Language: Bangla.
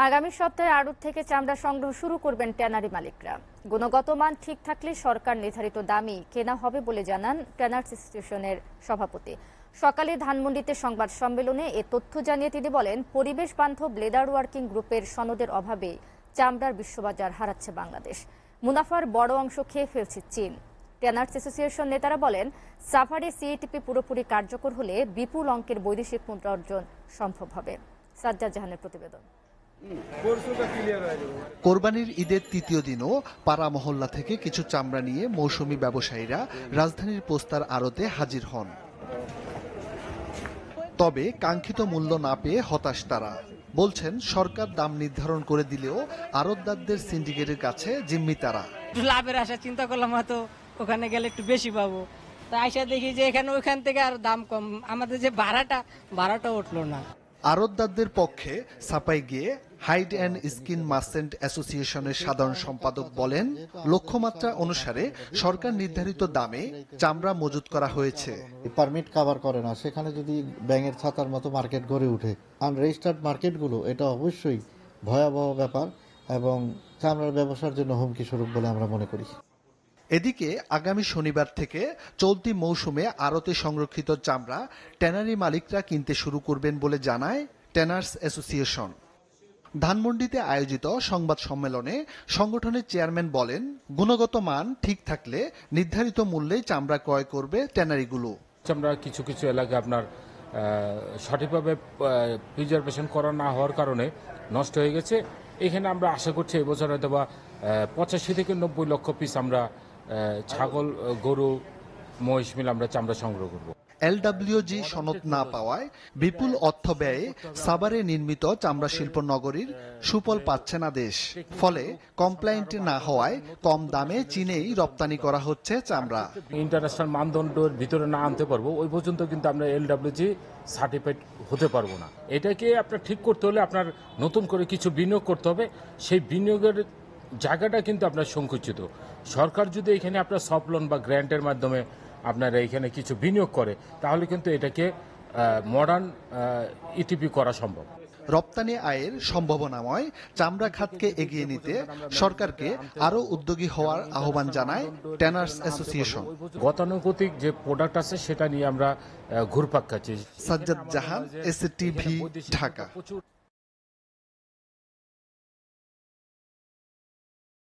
আগামী সপ্তাহে আড়ত থেকে চামড়া সংগ্রহ শুরু করবেন ট্যানারি মালিকরা। গুণগত মান ঠিক থাকলে সরকার নির্ধারিত দামই কেনা হবে বলে জানান ট্যানার্স অ্যাসোসিয়েশনের সভাপতি। সকালে ধানমন্ডিতে সংবাদ সম্মেলনে এ তথ্য জানিয়ে তিনি বলেন, পরিবেশ বান্ধব লেদার ওয়ার্কিং গ্রুপের সনদের অভাবে চামড়ার বিশ্ববাজার হারাচ্ছে বাংলাদেশ। মুনাফার বড় অংশ খেয়ে ফেলছে চীন। ট্যানার্স অ্যাসোসিয়েশন নেতারা বলেন, সাফারে সিএটিপি পুরোপুরি কার্যকর হলে বিপুল অঙ্কের বৈদেশিক মুদ্রা অর্জন সম্ভব হবে। সাজ্জাদ জাহানের প্রতিবেদন। কোরবানির ঈদের তৃতীয় দিনও পাড়া মহল্লা থেকে কিছু চামড়া নিয়ে মৌসুমী ব্যবসায়ীরা রাজধানীর পোস্তার আড়তে হাজির হন। তবে কাঙ্ক্ষিত মূল্য না পেয়ে হতাশ তারা। বলছেন, সরকার দাম নির্ধারণ করে দিলেও আড়তদারদের সিন্ডিকেটের কাছে জিম্মি তারা। একটু লাভের আশা চিন্তা করলাম, হয়তো ওখানে গেলে একটু বেশি পাবো। তা আইসা দেখি যে এখানে ওইখান থেকে আর দাম কম, আমাদের যে ভাড়াটা উঠলো না। আড়তদারদের পক্ষে ছাপাই গিয়ে হাইড অ্যান্ড স্কিন মার্চেন্ট অ্যাসোসিয়েশনের সাধারণ সম্পাদক বলেন, লক্ষ্যমাত্রা অনুসারে সরকার নির্ধারিত দামে চামড়া মজুত করা হয়েছে। পারমিট কভার করে না, সেখানে যদি ব্যাঙের ছাতার মতো মার্কেট গড়ে ওঠে, আনরেজিস্টার্ড মার্কেটগুলো, এটা অবশ্যই ভয়াবহ ব্যাপার এবং চামড়ার ব্যবসার জন্য হুমকি স্বরূপ বলে আমরা মনে করি। এদিকে আগামী শনিবার থেকে চলতি মৌসুমে আড়তে সংরক্ষিত চামড়া ট্যানারি মালিকরা কিনতে শুরু করবেন বলে জানায় ট্যানার্স অ্যাসোসিয়েশন। ধানমন্ডিতে আয়োজিত সংবাদ সম্মেলনে সংগঠনের চেয়ারম্যান বলেন, গুণগত মান ঠিক থাকলে নির্ধারিত মূল্যে চামড়া ক্রয় করবে ট্যানারিগুলো। চামড়া কিছু কিছু এলাকায় আপনার সঠিকভাবে প্রিজার্ভেশন করা না হওয়ার কারণে নষ্ট হয়ে গেছে। এখানে আমরা আশা করছি এবছর হয়তো বা 85 থেকে 90 লক্ষ পিস আমরা ছাগল, গরু, মহিষ মিলে আমরা চামড়া সংগ্রহ করব। এলডব্লিউজি সনদ না পাওয়ায় বিপুল অর্থ ব্যয়ে সাভারে নির্মিত চামড়া শিল্প নগরীর সুফল পাচ্ছে না দেশ। ফলে কমপ্লায়েন্ট না হওয়ায় কম দামে চীনেই রপ্তানি করা হচ্ছে চামড়া। ইন্টারন্যাশনাল মানদণ্ডের ভিতরে না আনতে পারবো ওই পর্যন্ত কিন্তু আমরা এলডব্লিউজি সার্টিফাইড হতে পারবো না। এটাকে আপনার ঠিক করতে হলে আপনার নতুন করে কিছু বিনিয়োগ করতে হবে। সেই বিনিয়োগের জায়গাটা কিন্তু আপনার সংকুচিত। সরকার যদি এখানে আপনার সফট লোন বা গ্র্যান্টের মাধ্যমে আপনারা এখানে কিছু বিনিয়োগ করে, তাহলে কিন্তু এটাকে মডার্ন ইটিপি করা সম্ভব। রপ্তানি আয়ের সম্ভাবনাময় চামড়া খাতকে এগিয়ে নিতে সরকারকে আরও উদ্যোগী হওয়ার আহ্বান জানায় ট্যানার্স অ্যাসোসিয়েশন। গতানুগতিক যে প্রোডাক্ট আছে সেটা নিয়ে আমরা ঘুরপাক খাচ্ছি। সাজ্জাদ জাহান, এসটিভি, ঢাকা।